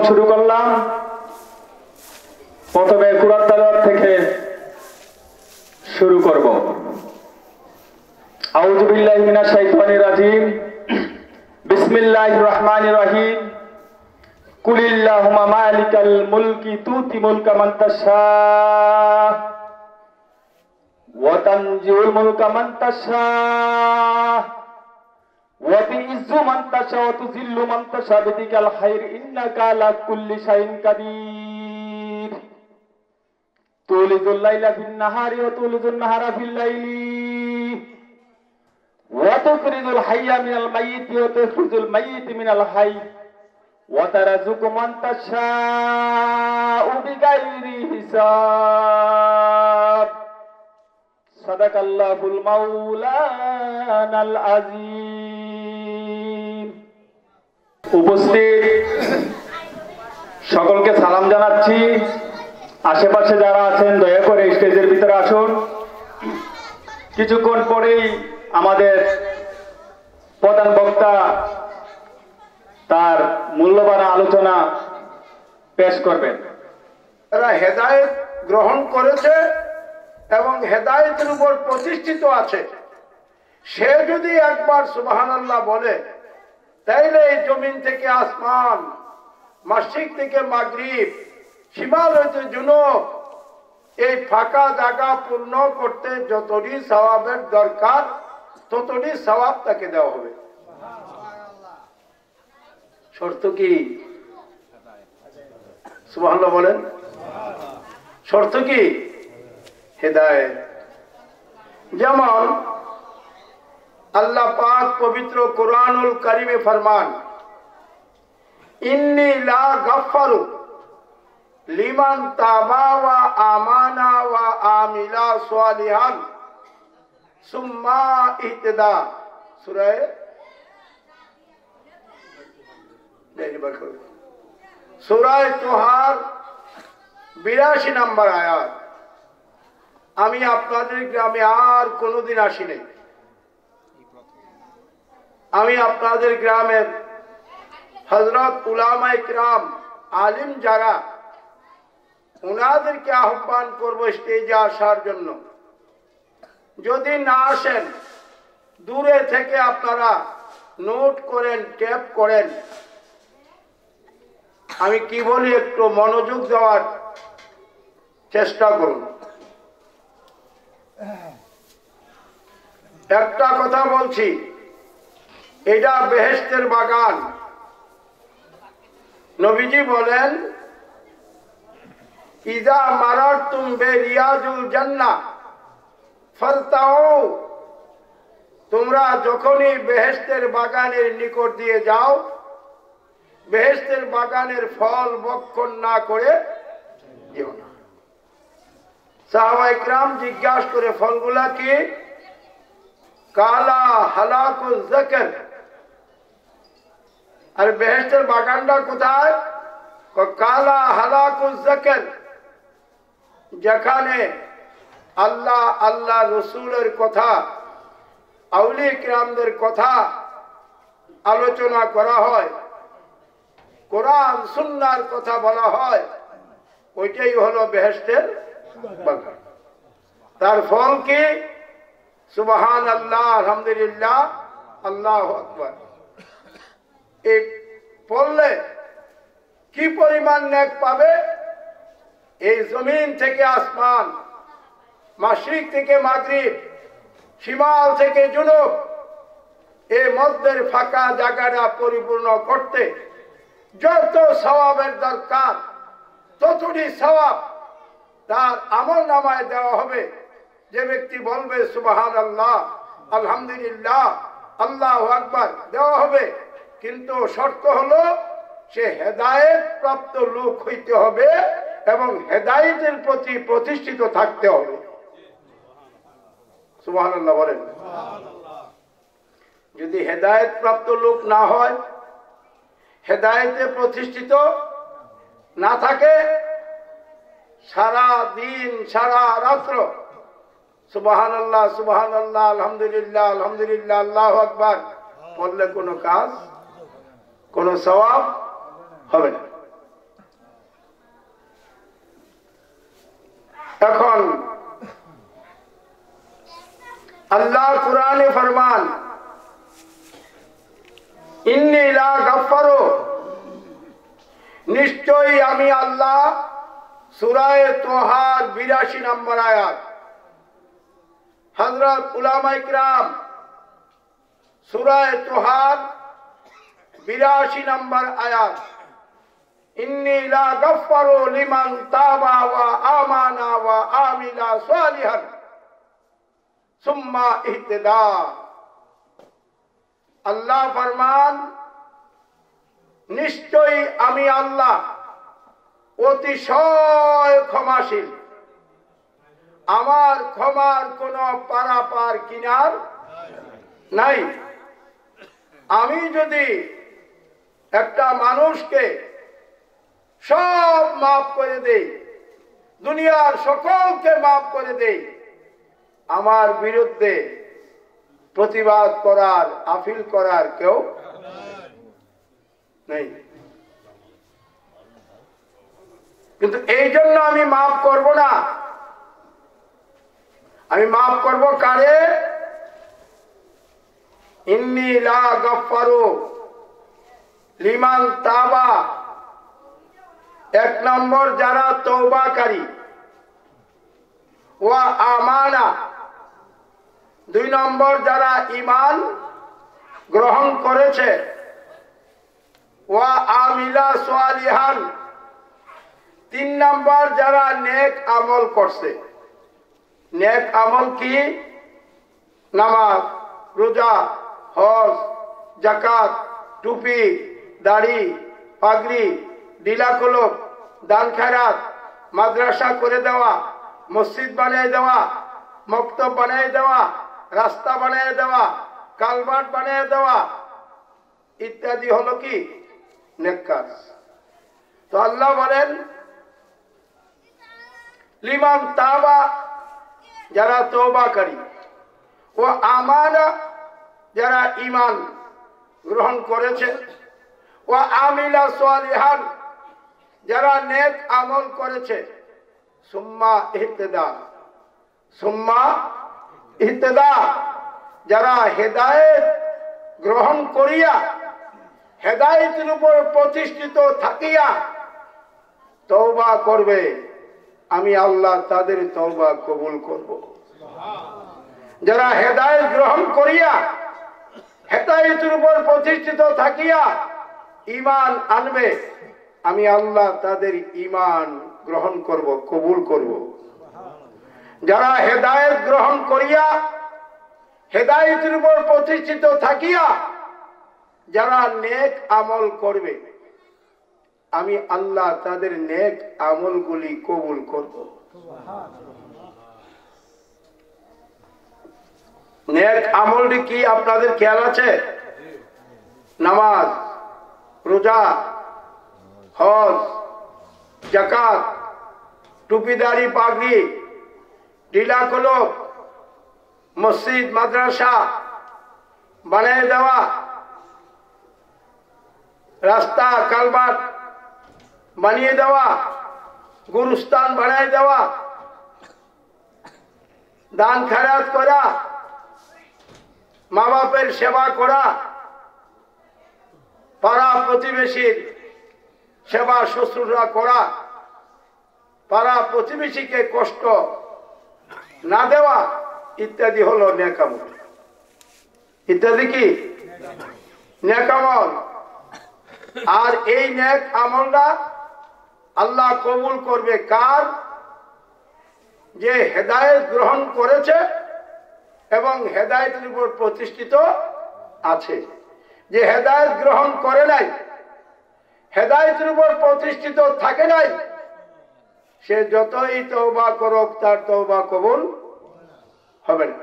শুরু করলাম। প্রথমে কুরআন তেলাওয়াত থেকে শুরু করব। আউযু বিল্লাহি মিনাশ শাইতানির রাজিম। বিসমিল্লাহির রহমানির রহিম। কুলিল্লাহুম্মা মালিকাল মুলকি তুতি মুলকা মান তাশা ওয়া তানজিউল মুলকা মান তাশা ওয়া তুইজ্জু মান তাশা ওয়া তুযিল্লু মান তাশা বিদিকাল খায়র ইন্নাকা আলা কুল্লি শাইইন কাদির। তুলিজুল লাইলা ফিন নাহারি ওয়া তুলিজুন নাহারা ফিল লাইলি ওয়া তুখরিজুল হাইয়া মিনাল মাইয়িতি ওয়া তুখরিজুল মাইয়িতা মিনাল হাইয়্যি ওয়া তারযুকু মান তাশাউ বিগাইরি হিসাব। সাদাকাল্লাহুল মাওলানাল আযীম। উপস্থিত সকলকে সালাম জানাচ্ছি। আশেপাশে যারা আছেন দয়া করে স্টেজের ভিতরে আসুন। কিছুক্ষণ পরেই আমাদের প্রধান বক্তা তার মূল্যবান আলোচনা পেশ করবেন। তারা হেদায়েত গ্রহণ করেছে এবং হেদায়েতের উপর প্রতিষ্ঠিত আছে, সে যদি একবার সুবহানাল্লাহ বলে, তাইলে এই জমিন থেকে আসমান, মাশরিক থেকে মাগরিব, শিমাল হইতে জুনুব, এই ফাঁকা জায়গা পূর্ণ করতে যতটি সওয়াবের দরকার ততটি সওয়াব তাকে দেওয়া হবে। শর্ত কি? সুবহানাল্লাহ বলেন। শর্ত কি? হেদায়েত। যেমন আল্লাহ পাক পবিত্র কুরআনুল কারীমে ফরমান, ইন্নী লা গাফফারু লিমান তাবা ওয়া আমানা ওয়া আমিলা সালিহান সুম্মা ইহতাদা। সূরা সূরা তোহার 82 নম্বর আয়াত। আমি আপনাদের গ্রামে আর কোনোদিন আসি নাই। আমি আপনাদের গ্রামের হযরত উলামায়ে কিরাম, আলিম যারা, ওনাদেরকে আহ্বান করব স্টেজে আসার জন্য। যদি না আসেন, দূরে থেকে আপনারা নোট করেন, টেপ করেন। আমি কি বলি একটু মনোযোগ দেওয়ার চেষ্টা করুন। একটা কথা বলছি, এটা বেহেশতের বাগান। নবীজি বলেন, ইজা মারারতুম বিরিয়াজুল জান্নাহ ফালতাউ। তোমরা যখনই বেহেশতের বাগানের নিকট দিয়ে যাও, বেহেশতের বাগানের ফল ভক্ষণ না করে যেও না। সাহাবায়ে কিরাম জিজ্ঞাসা করে, ফলগুলা কি? কালা হালাকুল যাকার। আর বেহেশতের বাগানটা কোথায়? কালা হালাকুল যাকার, যেখানে আল্লাহ, আল্লাহ রসুলের কথা, আউলিয়া কিরামদের কথা আলোচনা করা হয়, কোরআন সুন্নাহর কথা বলা হয়, ওইটাই হলো বেহেশতের বাগান। তার ফল কি? সুবহানাল্লাহ, আলহামদুলিল্লাহ, আল্লাহু আকবার। এই পড়লে কি পরিমাণ নেক পাবে? এই জমিন থেকে আসমান, মাশরিক থেকে মাগরিব, শিমাল থেকে জুনুব, এই মধ্যের ফাঁকা জায়গাটা পরিপূর্ণ করতে যত সওয়াবের দরকার ততটি সওয়াব তার আমলনামায় দেওয়া হবে। যে ব্যক্তি বলবে সুবহানাল্লাহ, আলহামদুলিল্লাহ, আল্লাহু আকবার, দেওয়া হবে। কিন্তু শর্ত হলো সে হেদায়েত প্রাপ্ত লোক হইতে হবে এবং হেদায়েতের প্রতি প্রতিষ্ঠিত থাকতে হবে। সুবহানাল্লাহ বলেন। যদি হেদায়েত প্রাপ্ত লোক না হয়, হেদায়েতে প্রতিষ্ঠিত না থাকে, সারা দিন সারা রাত্র সুবহানাল্লাহ, সুবহানাল্লাহ, আলহামদুলিল্লাহ, আলহামদুলিল্লাহ, আল্লাহু আকবার পড়লে কোনো কাজ কোনো সওয়াব হবে না। এখন আল্লাহ কুরআনে ফরমান, ইন্নী লা গাফফারু, নিশ্চয়ই আমি আল্লাহ। সূরা তোহার 82 নম্বর আয়াত। হযরত উলামা ইকরাম সূরা তোহার 82 নম্বর আয়াত, ইন্নী লা গাফফারু লিমান তাবা ওয়া আমানা ওয়া আমিলা সালিহান সুম্মা ইহতাদা। আল্লাহ ফরমান, নিশ্চয়ই আমি আল্লাহ অতিশয় ক্ষমাশীল, আমার ক্ষমার কোনো পারাপার কিনার নাই। আমি যদি একটা মানুষকে সব মাফ করে দেই, দুনিয়ার সকলকে মাফ করে দেই, আমার বিরুদ্ধে প্রতিবাদ করার, আপিল করার কেউ নেই। কিন্তু এই জন্য আমি মাফ করব না। আমি মাফ করব কারে? ইন্নী লা গাফফারু লিমান তাবা, এক নম্বর যারা তওবাকারী, ওয়া আমানা, দুই নম্বর যারা ঈমান গ্রহণ করেছে, ওয়া আমিলা সালিহান, তিন নম্বর যারা নেক আমল করছে। নেক আমল কি? নামাজ, রোজা, হজ, যাকাত, টুপি, দাড়ি, পাগড়ি, ডিলাকলব, দান খেরাত, মাদ্রাসা করে দেওয়া, মসজিদ বানিয়ে দেওয়া, মক্তব বানিয়ে দেওয়া, রাস্তা বানিয়ে দেওয়া, কালভার্ট বানিয়ে দেওয়া ইত্যাদি হলো কি? নেক কাজ। তো আল্লাহ বলেন, লিমান তাবা, যারা তওবাকারী, ও আমানা, যারা ঈমান গ্রহণ করেছে, ও আমিলা সালিহান, যারা নেক আমল করেছে, সুম্মা ইহতিদা, সুম্মা ইহতিদা, যারা হেদায়েত গ্রহণ করিয়া, হেদায়েতের উপর প্রতিষ্ঠিত থাকিয়া তওবা করবে, আমি আল্লাহ তাদের তওবা কবুল করব। যারা হেদায়েত গ্রহণ করিয়া, হেদায়েতের উপর প্রতিষ্ঠিত থাকিয়া ঈমান আনবে, আমি আল্লাহ তাদের ঈমান গ্রহণ করব, কবুল করব। যারা হেদায়েত গ্রহণ করিয়া, হেদায়েতের উপর প্রতিষ্ঠিত থাকিয়া যারা নেক আমল করবে, আমি আল্লাহ তাদের নেক আমলগুলি কবুল করব। নেক আমলটি কি আপনাদের খেয়াল আছে? নামাজ, রোজা, হজ, যাকাত, টুপিদারি, পাগড়ি, ডিলাকলব, মসজিদ মাদ্রাসা বানিয়ে দেওয়া, রাস্তা কালভার্ট বানিয়ে দেওয়া, গুরুস্থান বানিয়ে দেওয়া, দান খেরাত করা, মা বাপের সেবা করা, পাড়া প্রতিবেশীর সেবা শুশ্রূষা করা, পাড়া প্রতিবেশীকে কষ্ট না দেওয়া ইত্যাদি হলো নেক আমল। ইত্যাদি কি? নেক আমল। আর এই নেক আমলটা আল্লাহ কবুল করবে কার? যে হেদায়েত গ্রহণ করেছে এবং হেদায়েতের উপর প্রতিষ্ঠিত আছে। যে হেদায়েত গ্রহণ করে নাই, হেদায়েতের উপর প্রতিষ্ঠিত থাকে নাই, সে যতই তওবা করুক তার তওবা কবুল হবে না।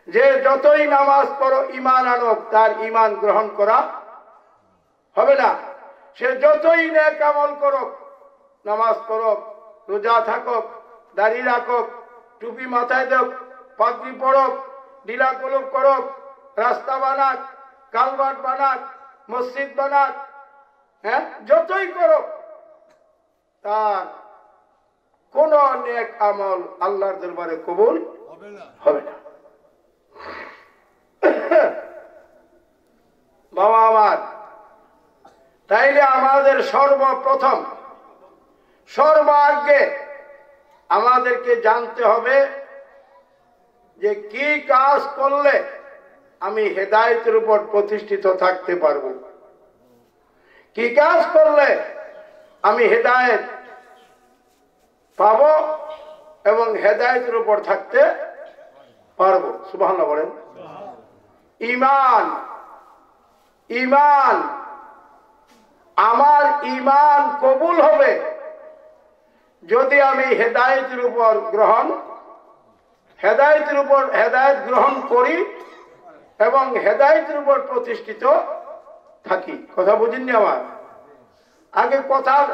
যে যতই নামাজ পড়ো, ঈমান আনুক, তার ঈমান গ্রহণ করা হবে না। সে যতই নেক আমল করুক, নামাজ পড়ুক, রোজা থাকুক, দাড়ি রাখুক, টুপি মাথায় দেখ, পাগড়ি পড়ুক, ডিলা কলব করুক, রাস্তা বানাক, কালভার্ট বানাক, মসজিদ বানাক, হ্যাঁ, যতই করো তার কোন নেক আমল আল্লাহর দরবারে কবুল হবে না। বাবা আমার, তাইলে আমাদের সর্বপ্রথম সর্বাগ্যে আমাদেরকে জানতে হবে যে কি কাজ করলে আমি হেদায়েতের উপর প্রতিষ্ঠিত থাকতে পারবো, কি কাজ করলে আমি হেদায়েত পাবো এবং হেদায়েতের উপর থাকতে পারবো। সুবহানাল্লাহ বলেন। ঈমান, ঈমান, আমার ঈমান কবুল হবে যদি আমি হেদায়েতের উপর হেদায়েত গ্রহণ করি এবং হেদায়েতের উপর প্রতিষ্ঠিত থাকি। কথা বুঝেননি আমার? আগে কথার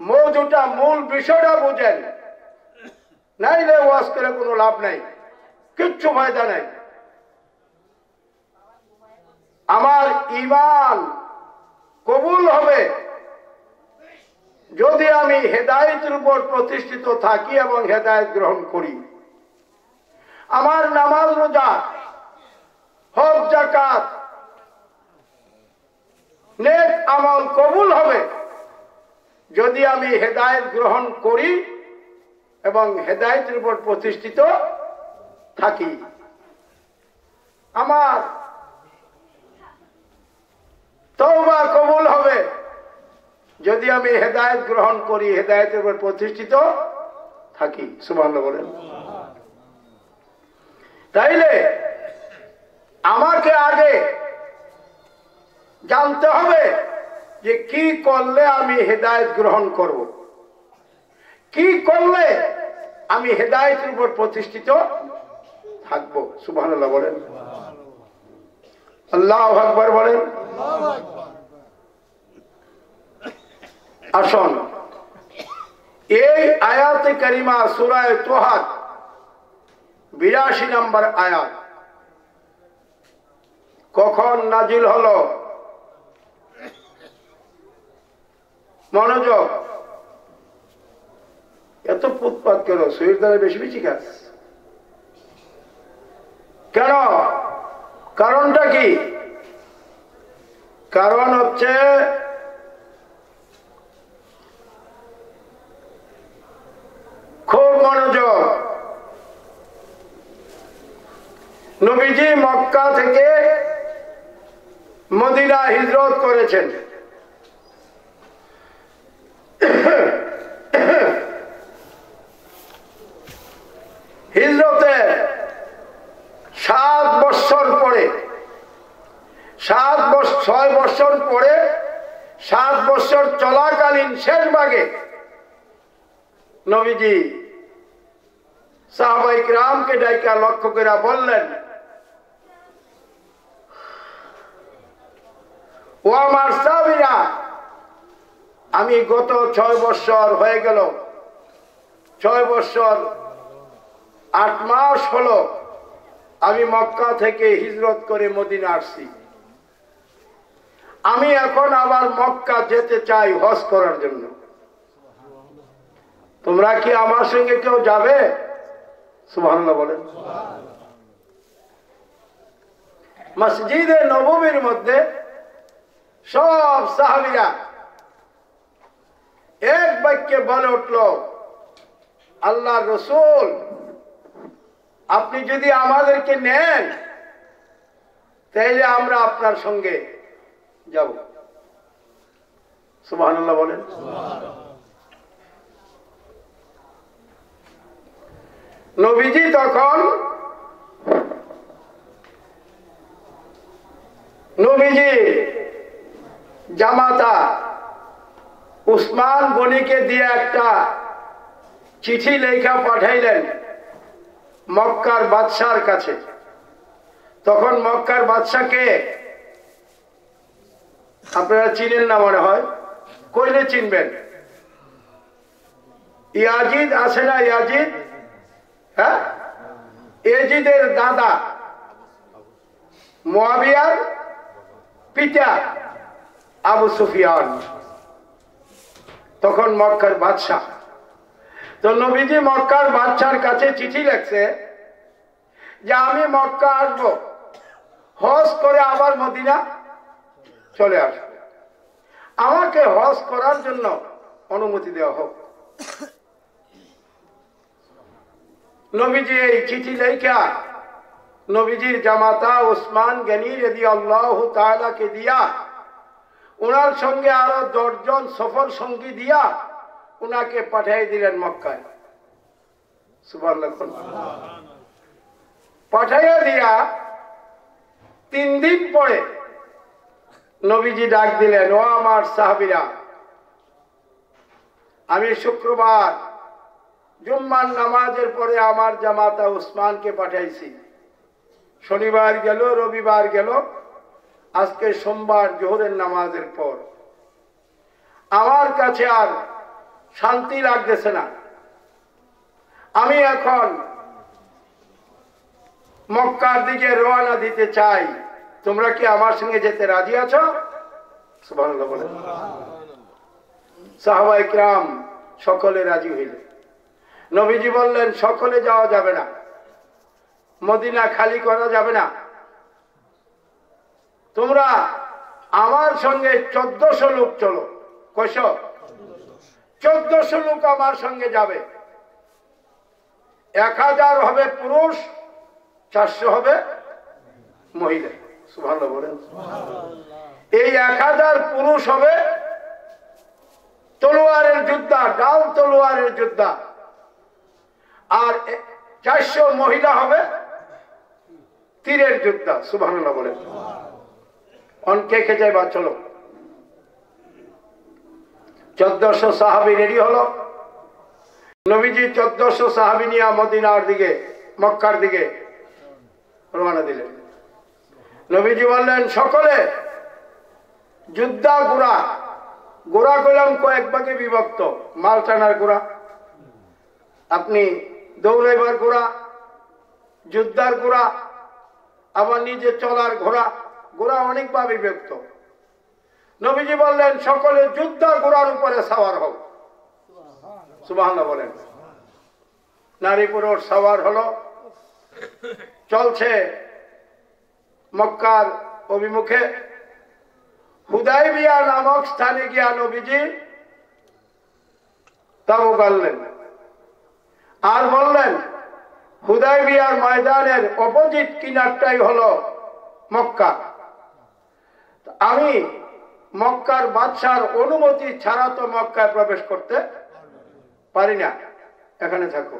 মৌজুটা মূল বিষয়টা বুঝেন, নাইলে ওয়াজ করে কোনো লাভ নাই, কিচ্ছু ফায়দা নাই। আমার ঈমান কবুল হবে যদি আমি হেদায়েতের উপর প্রতিষ্ঠিত থাকি এবং হেদায়েত গ্রহণ করি। আমার নামাজ, রোজা, হজ, যাকাত, নেক আমল কবুল হবে যদি আমি হেদায়েত গ্রহণ করি এবং হেদায়েতের উপর প্রতিষ্ঠিত থাকি। আমার তওবা কবুল হবে যদি আমি হেদায়েত গ্রহণ করি, হেদায়েতের উপর প্রতিষ্ঠিত থাকি। সুবহানাল্লাহ বলেন। তাইলে আমাকে আগে জানতে হবে যে কি করলে আমি হেদায়েত গ্রহণ করব, কি করলে আমি হেদায়েতের উপর প্রতিষ্ঠিত থাকবো। সুবহানাল্লাহ বলেন। আল্লাহু আকবার বলেন। আসুন, এই আয়াতে কারিমা সূরা তোহা 82 নম্বর আয়াত কখন নাজিল হলো? মনোযোগ। এত পুতপাত কেন? শরীর দ্বারা বেশি বেশি কাজ কেন? কারণটা কি? কারণ হচ্ছে খুব মনোযোগ। নবীজি মক্কা থেকে মদিনা হিজরত করেছেন। হিজরতে 7 বছর পরে, 6 বছর পরে, 7 বছর চলাকালীন শেষ ভাগে নবীজি সাহাবায়ে কিরামকে ডাইকা লক্ষ্য করে বললেন, ও আমার সাহাবীরা, আমি গত 6 বছর হয়ে গেল, 6 বছর 8 মাস হলো আমি মক্কা থেকে হিজরত করে মদিনা আসছি। আমি এখন আবার মক্কা যেতে চাই হজ করার জন্য। তোমরা কি আমার সঙ্গে কেউ যাবে? সুবহানাল্লাহ বলেন। মসজিদে নববীর মধ্যে সব সাহাবীরা এক বাক্যে বলে উঠল, আল্লাহর রাসূল, আপনি যদি আমাদেরকে নেন তাহলে আমরা আপনার সঙ্গে যাব। সুবহানাল্লাহ বলেন। নবীজি তখন নবীজি জামাতা উসমান গনিকে দিয়ে একটা চিঠি লেখা পাঠাইলেন মক্কার বাদশার কাছে। তখন মক্কার বাদশাকে আপনারা চিনেন না মনে হয়, কইলে চিনবেন। ইয়াজিদ আছে না, ইয়াজিদ, হ্যাঁ, ইয়াজিদের দাদা, মুয়াবিয়ার পিতা, আবু সুফিয়ান, তখন মক্কার বাদশাহ। তো নবীজি মক্কার বাদশার কাছে চিঠি লিখছে যে আমি মক্কা আসবো, হজ করে আবার মদিনা চলে আসবো, আমাকে হজ করার জন্য অনুমতি দেওয়া হোক। নবীজি এই চিঠি লেখা নবীজির জামাতা উসমান গনি রাদিয়াল্লাহু তাআলা কে দিয়া, ওনার সঙ্গে আরো 10 জন সফর সঙ্গী দিয়া উনাকে পাঠিয়ে দিলেন মক্কায়। সুবহানাল্লাহ। পাঠিয়ে দিয়া 3 দিন পরে নবীজি ডাক দিলেন, ও আমার সাহাবীরা, আমি শুক্রবার জুম্মার নামাজের পরে আমার জামাতা উসমানকে পাঠাইছি, শনিবার গেল, রবিবার গেল, আজকে সোমবার জোহরের নামাজের পর। আমার কাছে আর শান্তি লাগতেছে না, আমি এখন মক্কার দিকে রওনা দিতে চাই, তোমরা কি আমার সঙ্গে যেতে রাজি আছো? সুবহানাল্লাহ বলেন। সাহাবায়ে কিরাম সকলে রাজি হইলেন। নবীজি বললেন, সকলে যাওয়া যাবে না, মদিনা খালি করা যাবে না, তোমরা আমার সঙ্গে 1400 লোক চলো। কয়শ? 1400 লোক আমার সঙ্গে যাবে। 1000 হবে পুরুষ, 400 হবে মহিলা। সুবহানাল্লাহ বলেন। এই 1000 পুরুষ হবে তলোয়ারের যোদ্ধা, ডাল তলোয়ারের যোদ্ধা, আর 400 মহিলা হবে তীরের যোদ্ধা। সুবহানাল্লাহ বলেন। অনকে কে যাইবা? চলো। 1400 সাহাবী রেডি হলো। নবীজি 1400 সাহাবী নিয়ে মদিনার দিকে, মক্কার দিকে রওনা দিলেন। নবীজি বললেন, সকলে যোদ্ধা ঘোড়া, ঘোড়া কইলাম কয়েক ভাগে বিভক্ত, মাল টানার ঘোড়া, আপনি দৌড়াইবার ঘোড়া, যোদ্ধার ঘোড়া, আবার নিজে চলার ঘোড়া, ঘোড়া অনেকভাবে বিভক্ত। নবীজি বললেন, সকলে যোদ্ধা ঘোড়ার উপরে সাওয়ার হও। সুবহানাল্লাহ বলেন। নারী পুরুষ সাওয়ার হলো, চলছে মক্কার অভিমুখে। হুদাইবিয়া নামক স্থানে গিয়া নবীজি তাবু গাড়লেন, আর বললেন হুদাইবিয়ার ময়দানের অপোজিট কিনারটাই হলো মক্কা, আমি মক্কার বাদশার অনুমতি ছাড়া তো মক্কায় প্রবেশ করতে পারি না, এখানে থাকো।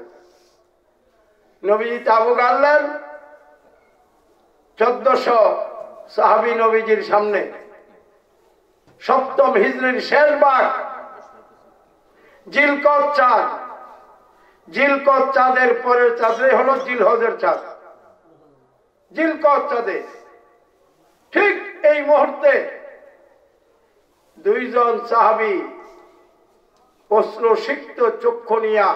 নবীজি তাবু গাড়লেন। 1400 সাহাবী নবীজির সামনে। সপ্তম হিজরির শেষ ভাগ, জিলকদ চাঁদ। জিলকদ চাঁদের পরের চাঁদে হলো জিলহজের চাঁদ। জিলকদ চাঁদে ঠিক এই মুহূর্তে 2 জন সাহাবী অশ্রুসিক্ত চক্ষু নিয়া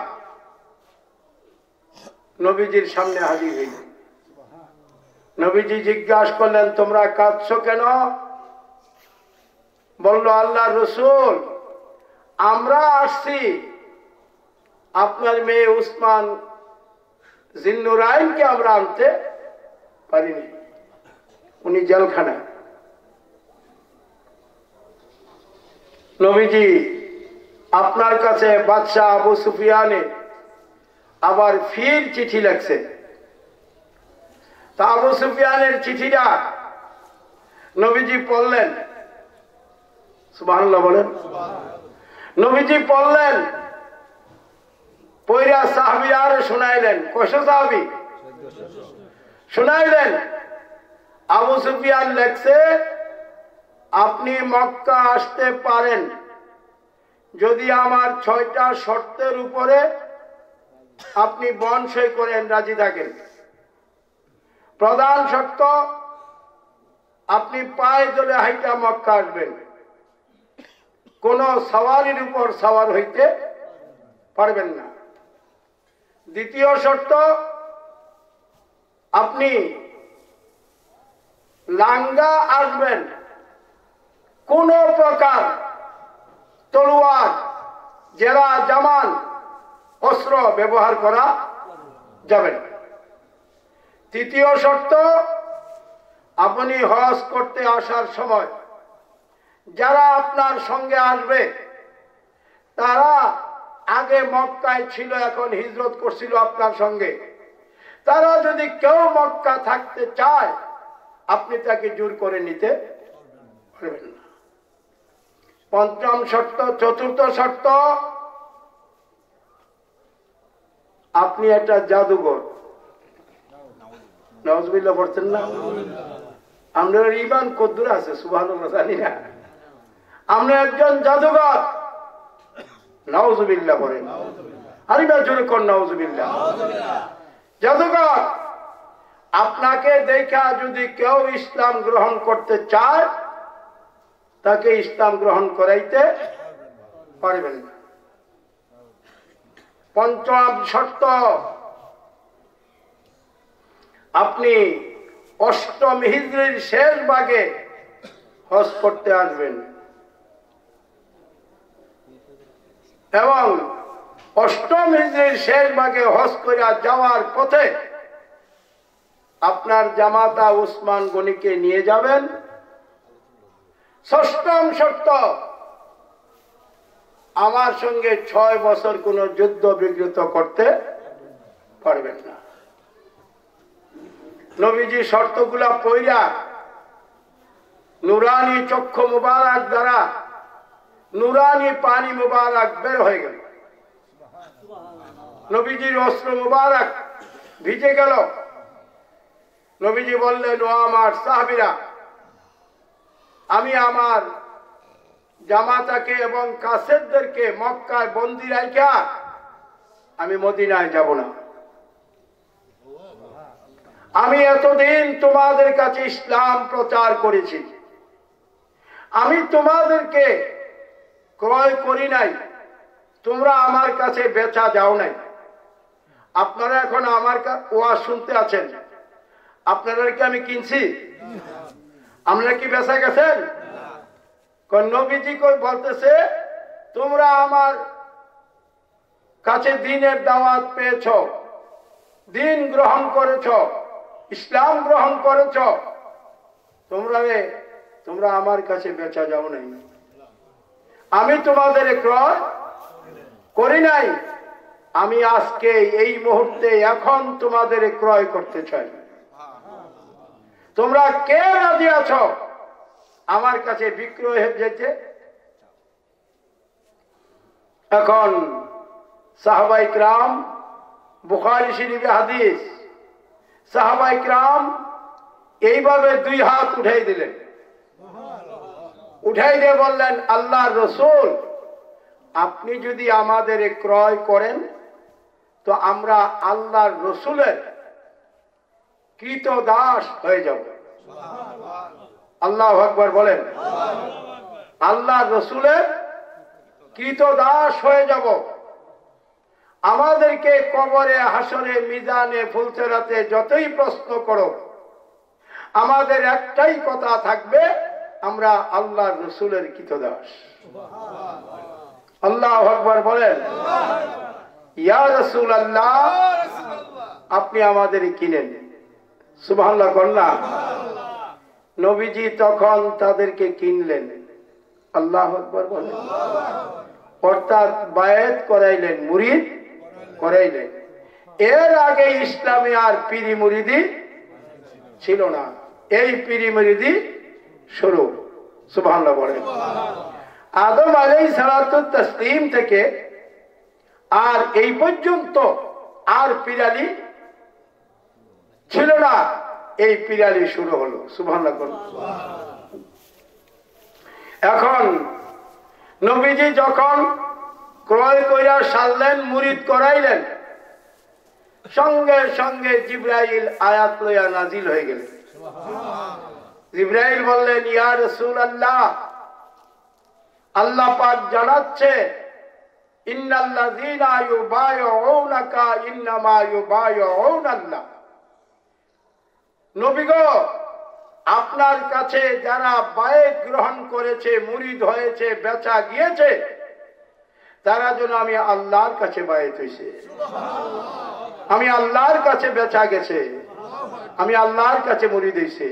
নবীজির সামনে হাজির হইল। নবীজি জিজ্ঞাসা করলেন, তোমরা কাঁদছো কেন? বলল, আল্লাহ রসুল, আমরা আসছি আপনার মেয়ে উসমান জিন্নুরাইনকে আমরা আনতে পারিনি, উনি জেলখানায়। নবীজি আপনার কাছে বাদশাহ আবু সুফিয়ানে আবার ফির চিঠি লিখছে। তা আবু সুফিয়ানের চিঠিটা নবীজি পড়লেন। সুবহানাল্লাহ বলেন। নবীজি পড়লেন, পয়রা সাহাবীরা শুনাইলেন। কয়শ সাহাবী? শুনাইলেন। আবু সুফিয়ান লেখছে, আপনি মক্কা আসতে পারেন যদি আমার 6টা শর্তের উপরে আপনি বন্ড সই করেন, রাজি থাকেন। প্রধান শর্ত, আপনি পায়ে চলে হাইটা মক্কা আসবেন, কোন সওয়ারির উপর সওয়ার হইতে পারবেন না। দ্বিতীয় শর্ত, আপনি লাঙ্গা আসবেন, কোন প্রকার তলোয়ার, জেরা, জামান, অস্ত্র ব্যবহার করা যাবে না। তৃতীয় শর্ত, আপনি হজ করতে আসার সময় যারা আপনার সঙ্গে আসবে তারা আগে মক্কায় ছিল, এখন হিজরত করছিল আপনার সঙ্গে। তারা যদি কেউ মক্কা থাকতে চায় আপনি তাকে জোর করে নিতে পারবেন না। পঞ্চম শর্ত। চতুর্থ শর্ত, আপনি একটা জাদুঘর। নাউজুবিল্লাহ পড়ছেন না? আমরা ইমান কদ্দুর আছে সুবহানাল্লাহ জানি না। আমরা একজন জাদুঘর। নাউজুবিল্লাহ পড়েন। আরিবা জোরে কোন নাউজুবিল্লাহ। জাদুঘর। আপনাকে দেখা যদি কেউ ইসলাম গ্রহণ করতে চায় তাকে ইসলাম গ্রহণ করাইতে পারবেন না। পঞ্চম শর্ত, আপনি অষ্টম হিজরির শেষ ভাগে হজ করতে আসবেন এবং অষ্টম হিজরির শেষ ভাগে হজ করে যাওয়ার পথে আপনার জামাতা উসমান গনিকে নিয়ে যাবেন। ষষ্ঠম শর্ত, আমার সঙ্গে 6 বছর কোন যুদ্ধ বিগ্রত করতে পারবেন না। নবীজি শর্তগুলা পইরা নুরানি চক্ষু মুবারক দ্বারা নুরানি পানি মুবারক বের হয়ে গেল। নবীজির অস্ত্র মুবারক ভিজে গেল। নবীজি বললেন, ও আমার সাহাবীরা, আমি আমার জামাতাকে এবং কাসেরদেরকে মক্কায় বন্দী রাখা আমি মদিনায় যাব না। আমি এতদিন তোমাদের কাছে ইসলাম প্রচার করেছি, আমি তোমাদেরকে ক্রয় করি নাই, তোমরা আমার কাছে বেচা যাও নাই। আপনারা এখন আমার ওয়াজ শুনতে আছেন, আপনারা কি আমি কিনছি? আমরা কি বেচা গেছেন? নবীজি কই বলতেছে, তোমরা আমার কাছে দ্বীনের দাওয়াত পেয়েছ, দ্বীন গ্রহণ করেছ, ইসলাম গ্রহণ করেছ, তোমরা আমার কাছে বেচা যাও নাই। আমি তোমাদের ক্রয় করি নাই, আমি আজকে এই মুহূর্তে এখন তোমাদের ক্রয় করতে চাই। তোমরা কে রাজি আছো আমার কাছে বিক্রয় হয়ে যেতে? এখন সাহাবায়ে কিরাম, বুখারী শরীফে হাদিস, সাহাবায়ে কিরাম এইভাবে 2 হাত উঠাই দিলেন, উঠাই দিয়ে বললেন, আল্লাহর রাসূল, আপনি যদি আমাদের ক্রয় করেন তো আমরা আল্লাহর রাসূলের কৃতদাস হয়ে যাব। আল্লাহু আকবার বলেন। আল্লাহর রাসূলের কৃতদাস হয়ে যাব। আমাদেরকে কবরে, হাসরে, মিজানে, ফুলসেরাতে যতই প্রশ্ন করো, আমাদের একটাই কথা থাকবে, আমরা আল্লাহর রাসূলের কৃতদাস। আল্লাহু আকবার বলেন। ইয়া রাসূলুল্লাহ, আপনি আমাদের কিনেন। সুবহানাল্লাহ কন্যা। নবীজি তখন তাদেরকে কিনলেন। আল্লাহু আকবার বলেন। অর্থাৎ বায়াত করাইলেন, মুরিদ করাইলেন। এর আগে ইসলামে আর পীরি মুরিদি ছিল না, এই পীরি মুরিদি শুরু। সুবহানাল্লাহ বলেন। আদম আলাইহিস সালাতু তাসলিম থেকে আর এই পর্যন্ত আর পীরালি ছিল না, এই পীরালি শুরু হলো। সুবহানাল্লাহ বলেন। এখন নবীজি যখন ক্রয় কইরা সারলেন, মুরিদ করাইলেন, সঙ্গে সঙ্গে জিবরাইল আয়াত লইয়া নাজিল হয়ে গেলেন। জিবরাইল বললেন, ইয়া রাসূলুল্লাহ, আল্লাহ পাক জানাচ্ছে, ইন্নাল্লাযীনা ইউবাইউনাকা ইন্নামা ইউবাইউনাল্লাহ। নবী গো, আপনার কাছে যারা বায়াত গ্রহণ করেছে, মুরিদ হয়েছে, বেচা গিয়েছে, তারা যেন আমি আল্লাহর কাছে বায়াত হইছে, আমি আল্লাহর কাছে বেচা গেছে, আমি আল্লাহর কাছে মুরিদ হইছে।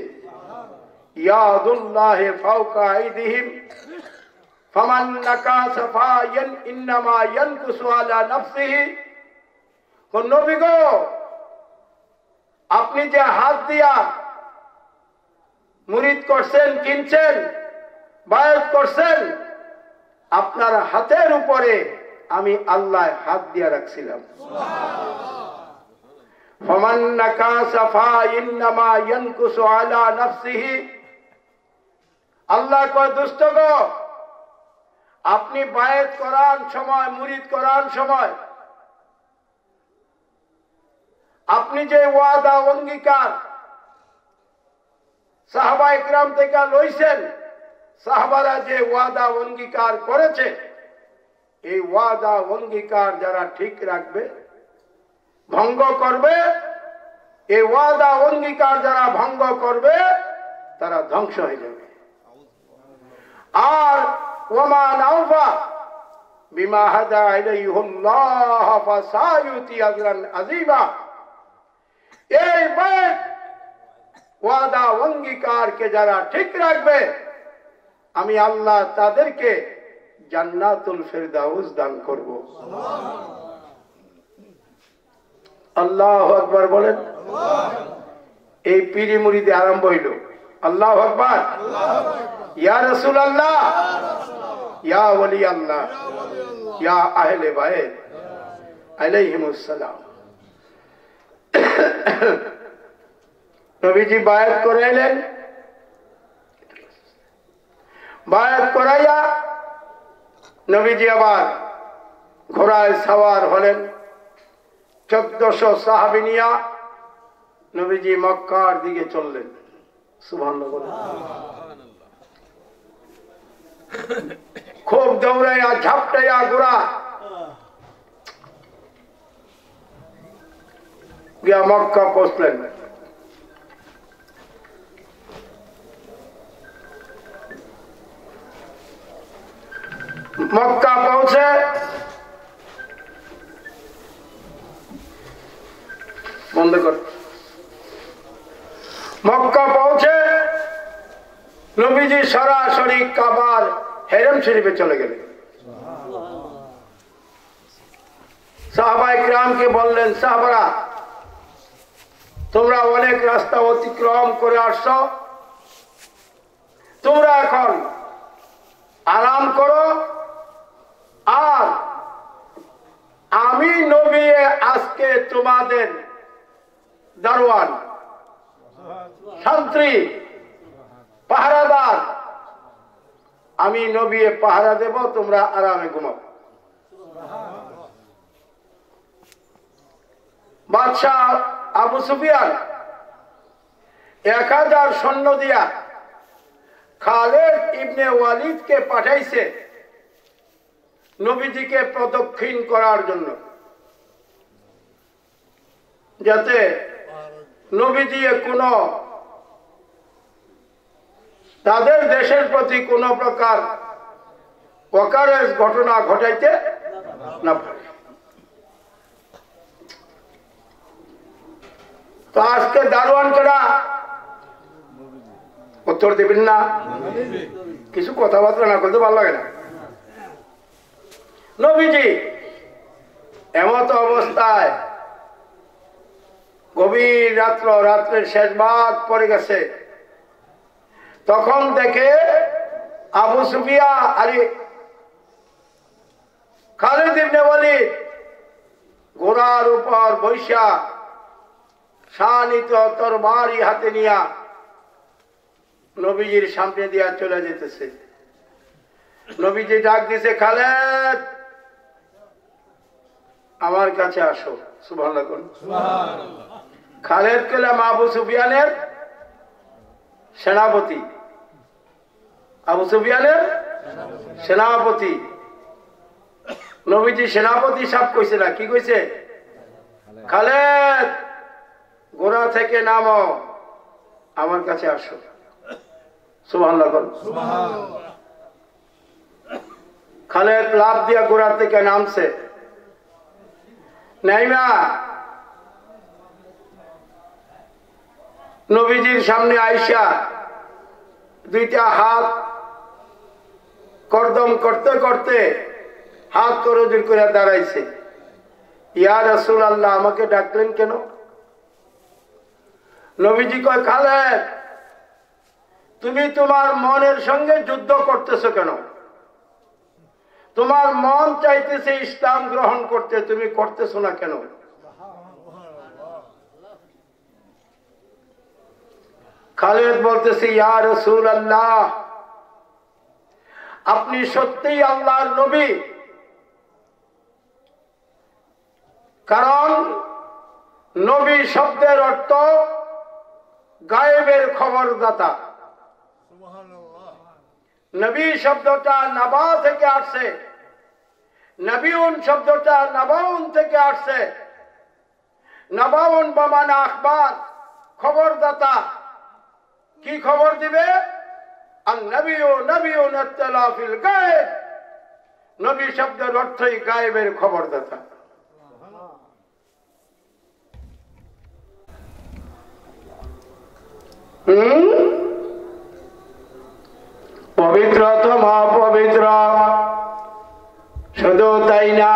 ইয়াদুল্লাহি ফাওকা আইদিহিম ফামান নাকাসা ফায়ান ইন্নামা ইয়ানকুসু আলা নাফসিহি। কোন নবী গো, আপনি যে হাত দিয়া মুরিদ করছেন, কিনছেন, বায়াত করছেন, আপনার হাতের উপরে আমি আল্লাহ হাত দিয়া রাখছিলাম। ফামান নাকাসা ফাইন্নামা ইয়ানকুসু আলা নাফসিহি। আল্লাহ কয়, দুষ্ট গো, আপনি বায়াত করার সময়, মুরিদ করার সময় আপনি যে ওয়াদা অঙ্গীকার সাহাবা ইকরাম থেকে লইছেন, সাহাবারা যে ওয়াদা অঙ্গীকার করেছে, এই ওয়াদা অঙ্গীকার যারা ঠিক রাখবে, ভঙ্গ করবে, এই ওয়াদা অঙ্গীকার যারা ভঙ্গ করবে, তারা ধ্বংস হয়ে যাবে। আর ওয়া নাওফা বিমা হাদা ইলাইহুল্লাহ ফাসায়ুতি আজরান আযীমা। এই বায়াত ওয়াদা অঙ্গীকারকে যারা ঠিক রাখবে, আমি আল্লাহ তাদেরকে জান্নাতুল ফেরদাউস দান করব। আল্লাহু আকবার বলেন। এই পীরি মুরিদে আরম্ভ হইল। আল্লাহু আকবার। ইয়া রাসূলুল্লাহ, ইয়া ওলি আল্লাহ, ইয়া আহলে বাইত আলাইহিমুস সালাম। নবীজি বায়াত করাইলেন। বায়াত করাইয়া নবীজি আবার ঘোড়ায় সাওয়ার হলেন। 1400 সাহাবী নিয়া নবীজি মক্কার দিকে চললেন। সুবহানাল্লাহ বলেন। খুব দৌড়াইয়া ঝাপটাইয়া ঘোড়া গিয়া মক্কা পৌঁছলেন। মক্কা পৌঁছে বন্ধ কর। মক্কা পৌঁছে নবীজি সরাসরি কাবার হেরম শরীফে চলে গেলেন। সাহাবা ইকরামকে বললেন, সাহাবারা, তোমরা অনেক রাস্তা অতিক্রম করে আসছো, তোমরা এখন আরাম করো, আর আমি নবী আজকে তোমাদের দারোয়ান, শান্তি, পাহারাদার, আমি নবী পাহারা দেব, তোমরা আরামে ঘুমাও। বাদশাহ আবু সুফিয়ান 1000 সৈন্য দিয়া খালিদ ইবনে ওয়ালিদকে পাঠাইছে নবীজিকে প্রদক্ষিণ করার জন্য, যাতে নবীজি কোনো তাদের দেশের প্রতি কোন প্রকার অকারেজ ঘটনা ঘটাইতে না পারে। তো আজকে দারোয়ান করা উত্তর দেবেন না, কিছু কথাবার্তা না করতে ভালো লাগে না। নবীজি এমত অবস্থায় গভীর রাত্রের শেষ ভাগ পড়ে গেছে, তখন দেখে আবু সুফিয়ান আরে খালিদ ইবনে ওয়ালিদ ঘোড়ার উপর বৈশা শানিত তরবারি হাতে নিয়া নবীজির সামনে দিয়া চলে যেতেছে। নবীজি ডাক দিছে, খালিদ আমার কাছে আসো। সুবহানাল্লাহ। খালিদ কলাম আবু সুফিয়ানের সেনাপতি, আবু সুফিয়ানের সেনাপতি। নবীজি সেনাপতি সাহেব কইছে না, কি কইছে? খালিদ ঘোড়া থেকে নামো, আমার কাছে আসো। সুবহানাল্লাহ। খালেদ লাফ দিয়া গোড়ার থেকে নামছে, নাইমা নবীজির সামনে আইসা দুইটা হাত করদম করতে করতে হাত করজোর করে দাঁড়াইছে। ইয়া রাসূলুল্লাহ, আমাকে ডাকলেন কেন? নবীজি কয়, খালেদ তুমি তোমার মনের সঙ্গে যুদ্ধ করতেছো কেন? তোমার মন চাইতেছে ইসলাম গ্রহণ করতে, তুমি করতেছো না কেন? খালেদ বলতেছে, ইয়া রাসূলুল্লাহ, আপনি সত্যিই আল্লাহর নবী, কারণ নবী শব্দের অর্থ গায়েবের খবরদাতা। নবী শব্দটা নাবা থেকে আসছে, নবীউন শব্দটা নাবাউন থেকে আসছে। নাবাউন বামানা আখবার, খবরদাতা। কি খবর দিবে? আর নবীও নবীউন ইত্তলা ফিল গায়েব, নবী শব্দের অর্থই গায়েবের খবরদাতা। পবিত্র তো মহাপবিত্র, শুধু তাই না,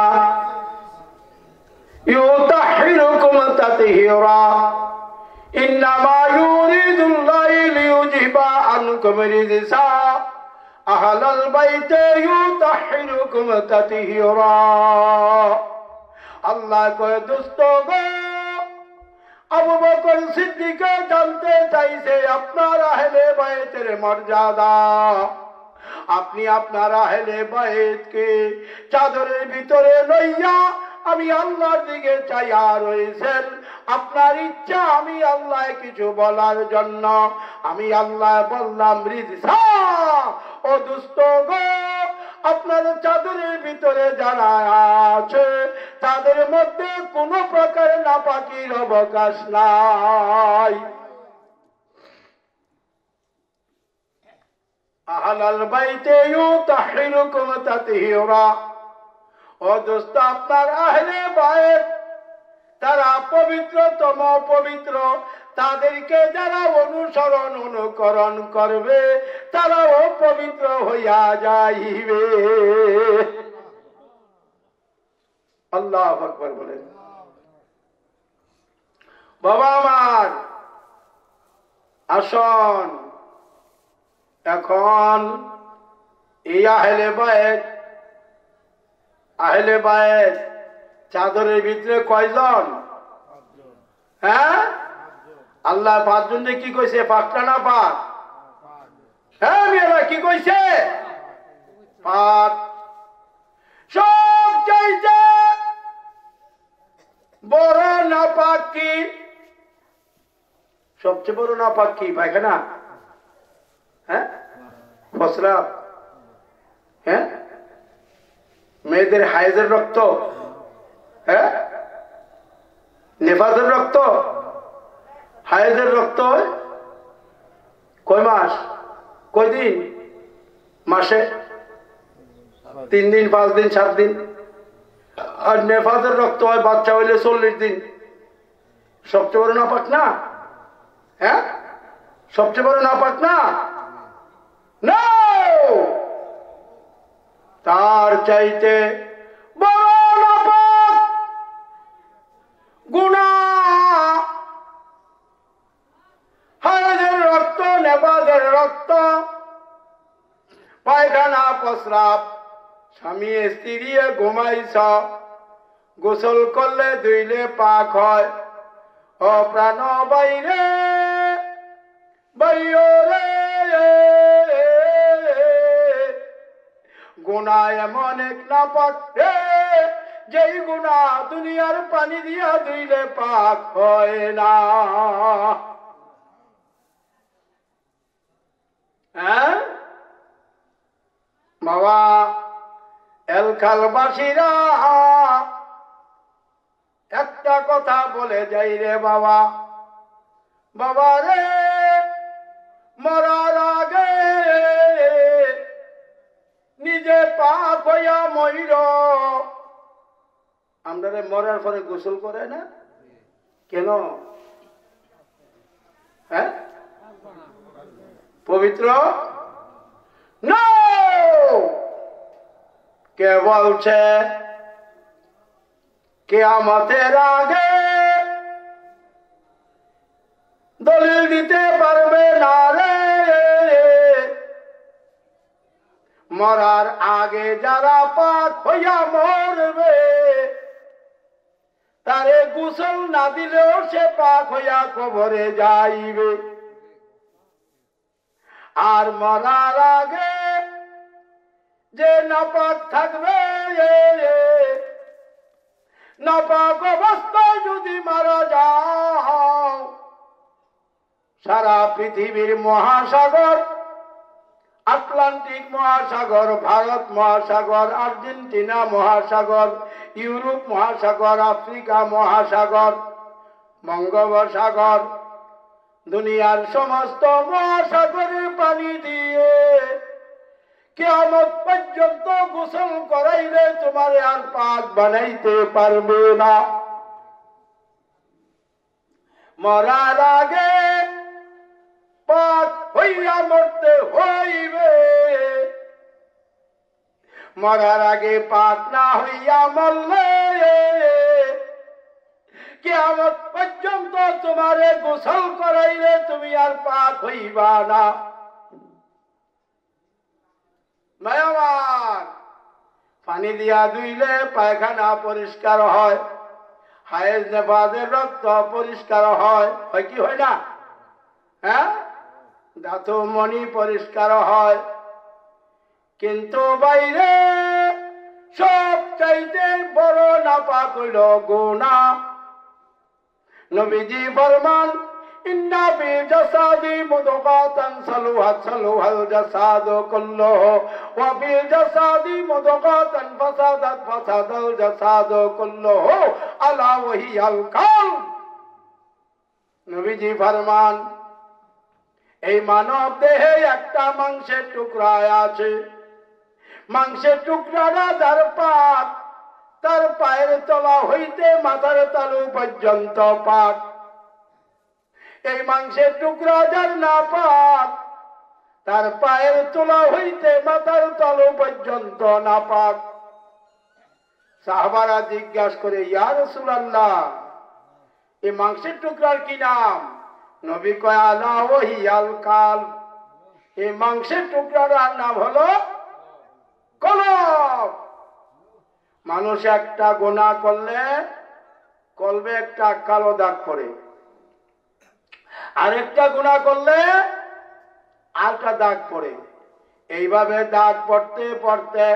ইউতাহিরুকুম তাতহীরা, ইন্নামা ইউরিদুল্লাহু লিইউযহিবা আনকুম রিজসা আহলাল বাইতি ইউতাহিরুকুম তাতহীরা। আল্লাহ কয়, দোস্ত গো, আবু বকর সিদ্দিক জানতে চাইছে আপনার আহলে বাইতের মর্যাদা। আপনি আপনার আহলে বাইতকে চাদরের ভিতরে লইয়া আমি আল্লাহর দিকে চাইয়া রয়েছেন। আপনার ইচ্ছা আমি আল্লাহ কিছু বলার জন্য, আমি আল্লাহ বললাম রিজসা, ও দুষ্ট গো, আপনার চাদরের ভিতরে যারা আছে তাদের মধ্যে কোন প্রকার নাপাকির অবকাশ নাই। আহলাল বাইতে ইউতাহিরুকুম তাতহীরা, ও দোস্ত, আপনার আহলে বাইত তারা পবিত্রতম পবিত্র, তাদেরকে যারা অনুসরণ অনুকরণ করবে তারাও পবিত্র হইয়া যাইবে। আল্লাহু আকবার বলেন। বাবা আমার, আসন এখন এই আহলে বাইত চাদরের ভিতরে কয়জন? হ্যাঁ, আল্লাহ পাঁচজন কি কইছে? পাঁচটা না পাঁচ? হ্যাঁ মেয়েরা, কি কইছে? পাঁচ। সব চাইছে বড় নাপাক কি? সবচেয়ে বড় নাপাক কি? পায়খানা? হ্যাঁ, প্রস্রাব? হ্যাঁ, মেয়েদের হায়েজের রক্ত? হ্যাঁ, নেফাজের রক্ত? হায়েজের রক্ত কয় মাস, কয় দিন? মাসে 3 দিন, 5 দিন, 7 দিন। আর নেফাজের রক্ত হয় বাচ্চা হইলে 40 দিন। সবচেয়ে বড় নাপাক না? হ্যাঁ, সবচেয়ে বড় নাপাক না? না, তার চাইতে বড় নাপাক গুনাহ হায়েজের রক্ত, নেফাজের রক্ত, পায়খানা, প্রস্রাব। স্বামী স্ত্রী ঘুমাইছ, গোসল করলে ধুইলে পাক হয়। ও প্রাণ বাইরে বাইরে, গুনাহ এমন এক নাপাক রে, যেই গুনাহ দুনিয়ার পানি দিয়া ধুইলে পাক হয় না। হ্যাঁ বাবা, এলখালবাসীরা একটা কথা বলে যাই রে বাবা, বাবা রে, মরার আগে নিজে পাক হইয়া মইর। আমরা মরার পরে গোসল করে না কেন? হ্যাঁ, পবিত্র না। কে বলছে কিয়ামতের আগে দলিল দিতে পারবে না রে? মরার আগে যারা পাক হইয়া মরবে তারে গোসল না দিলেও সে পাক হইয়া কবরে যাইবে। আর মরার আগে যে নাপাক থাকবে, নাপাক অবস্থায় যদি মারা যাও, সারা পৃথিবীর মহাসাগর, আটলান্টিক মহাসাগর, ভারত মহাসাগর, আর্জেন্টিনা মহাসাগর, ইউরোপ মহাসাগর, আফ্রিকা মহাসাগর, বঙ্গোপসাগর, দুনিয়ার সমস্ত মহাসাগরের পানি দিয়ে কিয়ামত পর্যন্ত গোসল করাইলে তোমার আর পাক বানাইতে পারবে না। মরার আগে পাক হইয়া মরতে হইবে। মরার আগে পাক না হইয়া মরলে কিয়ামত পর্যন্ত তোমারে গোসল করাইলে তুমি আর পাক হইবা না। মায়ামান পানি দিয়া ধুইলে পায়খানা পরিষ্কার হয়, হায়েজ নেফাজের রক্ত পরিষ্কার হয়, হয় কি হয় না? হ্যাঁ, ধাতু মণি পরিষ্কার হয়। কিন্তু বাইরে সব চাইতে বড় নাপাক হইল গুনাহ। নবীজি ফরমান ইন্না ফি জাসাদি মুদগাতান সালুহাল জাসাদু কুল্লুহু ওয়া ফি জাসাদি মুদগাতান ফাসাদাল জাসাদু কুল্লুহু আলা ওয়াহিয়াল কলব। নবীজি ফরমান এই মানব দেহে একটা মাংসের টুকরা আছে, মাংসের টুকরাটা যার পাক, তার পায়ের তলা হইতে মাথার তালু পর্যন্ত পাক। এই মাংসের টুকরা যার না পাক, তার পায়ের তলা হইতে মাথার তালু পর্যন্ত না পাক। সাহাবারা জিজ্ঞাসা করে, ইয়া রাসূলুল্লাহ, এই মাংসের টুকরার কি নাম? নবী কয় আলা ওয়াহিয়াল কালব। এই মাংসের টুকরার নাম হলো কলব। মানুষ একটা গুনাহ করলে কলবে একটা কালো দাগ পড়ে, আরেকটা গুনাহ করলে আরেকটা দাগ পড়ে। এইভাবে দাগ পড়তে পড়তে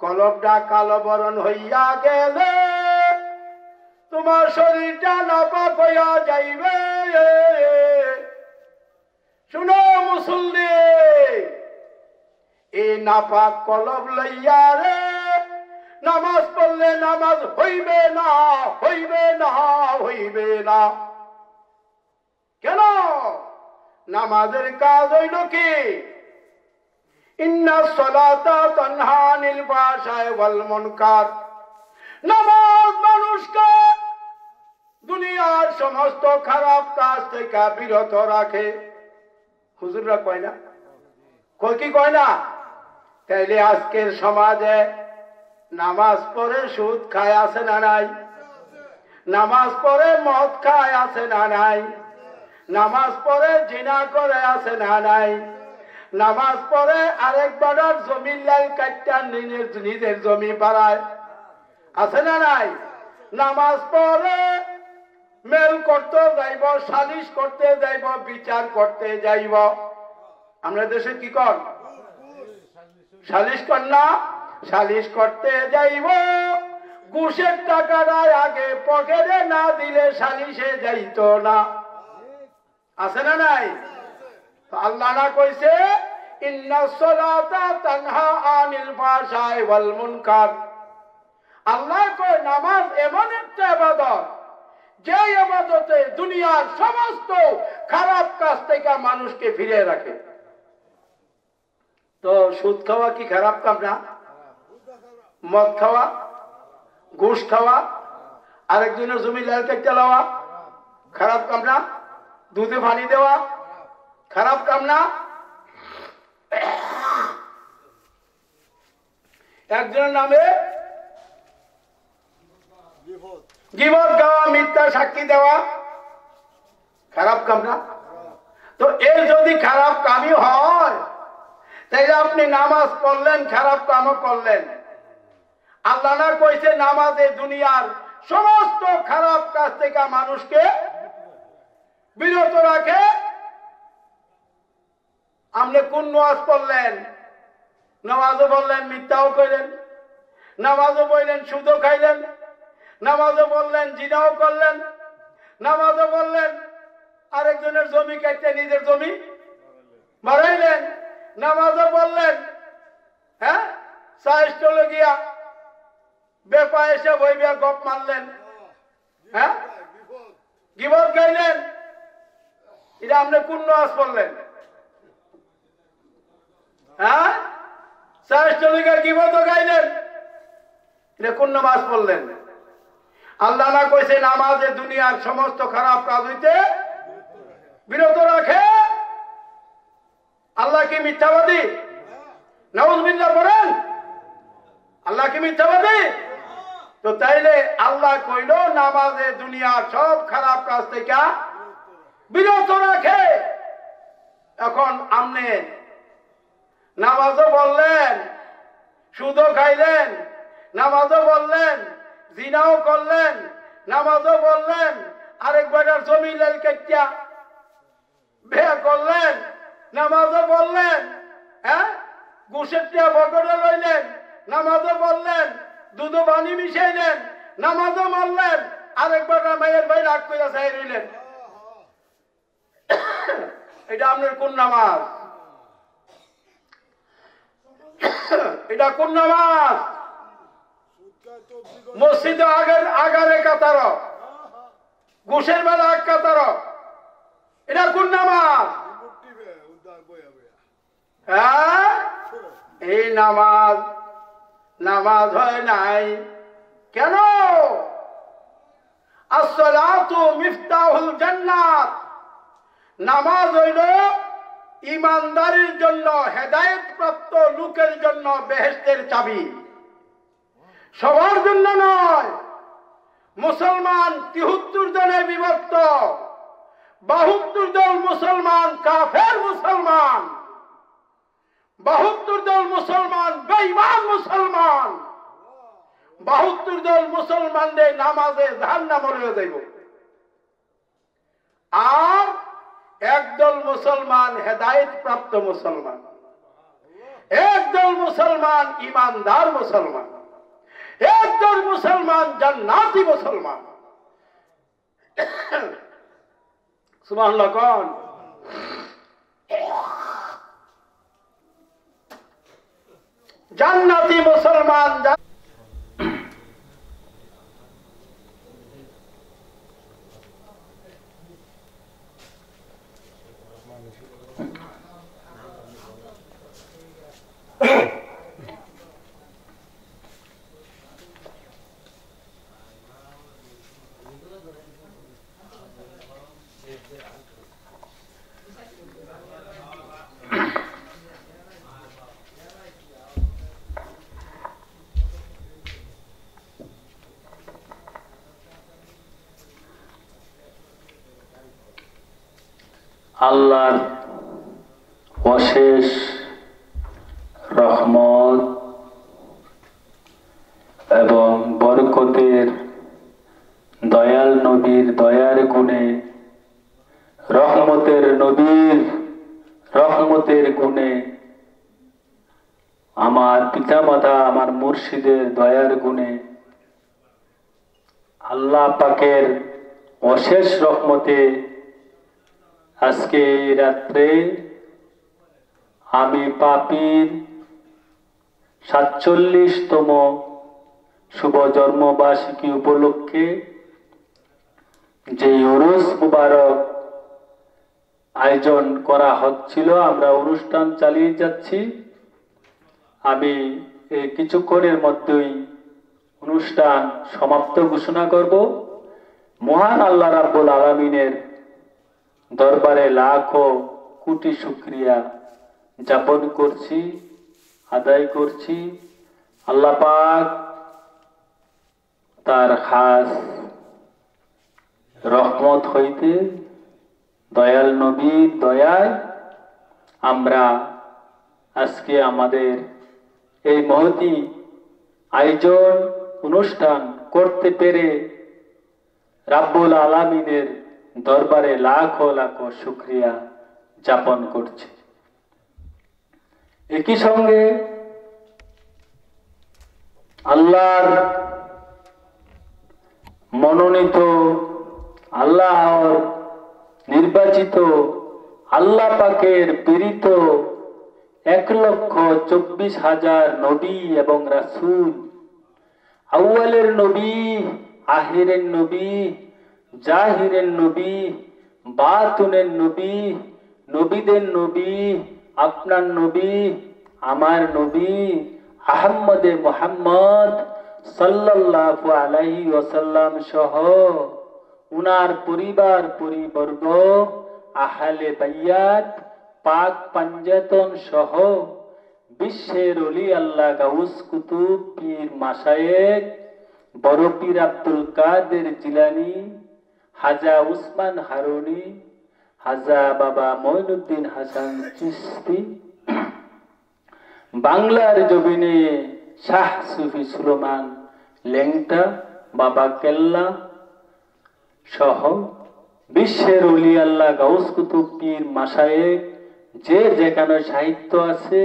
কলবটা কালো বরণ হইয়া গেলে তোমার শরীরটা নাপাক হইয়া যাইবে। শুনো মুসল্লি, এই নাপাক কলব লইয়া রে নামাজ পড়লে নামাজ হইবে না, হইবে না, হইবে না। কেন? নামাজের কাজ হইল কি? ইন্নাস সালাতা তানহা আনিল ফাহশাই ওয়াল মুনকার। নামাজ মানুষকে দুনিয়ার সমস্ত খারাপ কাজ থেকে বিরত রাখে। হুজুররা কয় না? কয় কি কয় না? তাইলে আজকের সমাজে নামাজ পড়ে সুদ খায় আছে না নাই? নামাজ পড়ে মদ খায় আছে না নাই? নামাজ পড়ে জিনা করে আছে না নাই? নামাজ পড়ে আরেক বাড়ার জমির লাল কাটটা নিজের জমি বাড়ায় আছে না নাই? নামাজ পড়ে মেল করতে যাইব, সালিশ করতে যাইব, বিচার করতে যাইব। আমরা দেশে কি কর? সালিশ কর না? সালিশ করতে যাইব, ঘুষের টাকাটা আগে পকেটে না দিলে সালিশে যাইত না। আছে না নাই? আল্লাহ না কইছে ইন্নাস সালাতা তানহা আনিল ফাহশাই ওয়াল মুনকার। আল্লাহ কয় নামাজ এমন একটা ইবাদত, যে ইবাদতে দুনিয়ার সমস্ত খারাপ কাজ থেকে মানুষকে ফিরে রাখে। তো সুদ খাওয়া কি খারাপ কাম না? মদ খাওয়া, ঘুষ খাওয়া, আরেকজনের জমি লাল কেটে চালাওয়া খারাপ কাম না? দুধে পানি দেওয়া খারাপ কাম না? একজনের নামে গীবত গাওয়া, মিথ্যা সাক্ষী দেওয়া খারাপ কাম না? তো এর যদি খারাপ কামই হয় তাইলে আপনি নামাজ পড়লেন, খারাপ কামও করলেন। আল্লাহ না কইছে নামাজে দুনিয়ার সমস্ত খারাপ কাজ থেকে মানুষকে বিরত রাখে। আপনি কোন নামাজ পড়লেন? নামাজও বললেন, মিথ্যাও কইলেন, নামাজও বললেন, সুদও খাইলেন, নামাজও বললেন, জিনাও করলেন, নামাজও বললেন, আরেকজনের জমি কাটতে নিজের জমি বাড়াইলেন, নামাজও বললেন, হ্যাঁ সাইস্টলে গিয়া বেপা এসে বইবিয়া গপ মারলেন, হ্যাঁ গীবত গাইলেন। এটা আপনি কোন নামাজ পড়লেন? হ্যাঁ সাইস্টলে গিয়া গীবত গাইলেন, এটা কোন নামাজ পড়লেন? আল্লাহ না কইছে নামাজে দুনিয়ার সমস্ত খারাপ কাজ হইতে বিরত রাখে। আল্লাহ কি মিথ্যাবাদী? নাউজুবিল্লাহ বলেন, আল্লাহ কি মিথ্যাবাদী? তো তাইলে আল্লাহ কইল নামাজে দুনিয়ার সব খারাপ কাজ থেকে বিরত রাখে। এখন আপনি নামাজও বললেন, সুদও খাইলেন, নামাজও বললেন, জিনাও করলেন, নামাজও বললেন, আরেক বেটার জমি লাল কাটিয়া বিয়ে করলেন, নামাজও বললেন, হ্যাঁ ঘুষের টিয়া পকেটে লইলেন, নামাজও বললেন, দুধ পানি মিশাইলেন, নামাজও মারলেন, আরেক বেটার মায়ের ভাই রাগ করে চাই রইলেন। এটা আপনার কোন নামাজ? এটা কোন নামাজ? মসজিদে আগারে কাতার, ঘুষের বেলা এক কাতার, এটা কোন নামাজ? হ্যাঁ এই নামাজ নামাজ হয় নাই কেন? আসসালাতু মিফতাহুল জান্নাত, নামাজ হইল ইমানদারির জন্য, হেদায়েত প্রাপ্ত লোকের জন্য বেহেশতের চাবি, সবার জন্য নয়। মুসলমান 73 জনে বিভক্ত, 72 দল মুসলমান কাফের মুসলমান, 72 দল মুসলমান বেঈমান মুসলমান, 72 দল মুসলমানদের নামাজে জাহান্নামে লয়ে যাইব, আর একদল মুসলমান হেদায়েত প্রাপ্ত মুসলমান, একদল মুসলমান ইমানদার মুসলমান, একদল মুসলমান জান্নাতি মুসলমান। সুবহানাল্লাহ কোন? জান্নাতি মুসলমান। আল্লাহর অশেষ রহমত এবং বরকতের, দয়াল নবীর দয়ার গুণে, রহমতের নবীর রহমতের গুণে, আমার পিতামাতা আমার মুর্শিদের দয়ার গুণে, আল্লাহ পাকের অশেষ রহমতে আজকে রাত্রে আমি পাপীর 47তম শুভ জন্মবার্ষিকী উপলক্ষে যে উরুস মুবারক আয়োজন করা হচ্ছিল, আমরা অনুষ্ঠান চালিয়ে যাচ্ছি। আমি এই কিছুক্ষণের মধ্যেই অনুষ্ঠান সমাপ্ত ঘোষণা করব। মহান আল্লাহ রাব্বুল আলামিনের দরবারে লাখো কোটি শুকরিয়া জ্ঞাপন করছি, আদায় করছি। আল্লাহ পাক তার খাস রহমত হইতে দয়াল নবীর দয়ায় আমরা আজকে আমাদের এই মহতি আয়োজন অনুষ্ঠান করতে পেরে রাব্বুল আলামিনের দরবারে লাখো লাখো শুকরিয়া জ্ঞাপন করছি। একই সঙ্গে আল্লাহর মনোনীত, আল্লাহর নির্বাচিত, আল্লাহ পাকের প্রেরিত 1,24,000 নবী এবং রাসূল, আউয়ালের নবী, আখিরের নবী, জাহিরের নবী, বাতুনের নবী, নবীদের নবী, আপনার নবী, আমার নবী আহমদে মুহাম্মদ সাল্লাল্লাহু আলাইহি ওয়াসাল্লাম সহ উনার পরিবার পরিবর্গ, আহলে বাইয়াত, পাক পাঞ্জাতন সহ বিশ্বের ওলি আল্লাহ গাউস কুতুব পীর মাশায়েখ, বড় পীর আব্দুল কাদের জিলানী, হাজা উসমান হারুনি, হাজা বাবা মঈনুদ্দিন হাসান চিশতি, বাংলার জমিনে শাহ সুফি সুলেমান লেংটা, বাবা কেল্লা সহ বিশ্বের ওলি আল্লাহ গাউস কুতুব পীর মাশায়েখ যে যেখানে সাহিত্য আছে,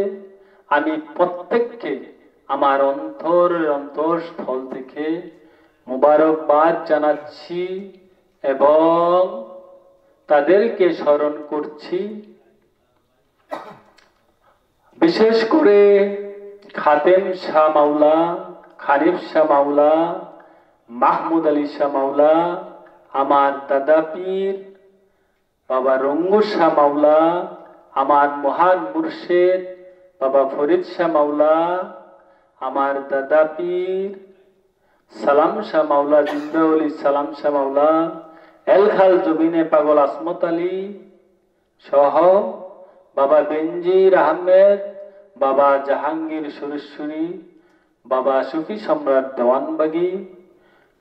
আমি প্রত্যেককে আমার অন্তরস্থল থেকে মুবারকবাদ জানাচ্ছি এবং তাদেরকে স্মরণ করছি। বিশেষ করে খাতেম শাহ মাওলা, খানিফ শাহ মাওলা, মাহমুদ আলী শাহ মাওলা, আমার দাদা পীর বাবা রঙ্গু শাহ মাওলা, আমার মহান মুর্শিদ বাবা ফরিদ শাহ মাওলা, আমার দাদা পীর সালাম শাহ মাওলা, জিন্দাউলি সালাম শাহ মাওলা, এলখাল জবিনে পাগল আসমত আলী সহ বাবা বেনজির আহমেদ, বাবা জাহাঙ্গীর সুরেশ্বরী, বাবা সুফি সম্রাট দেওয়ানবাগী,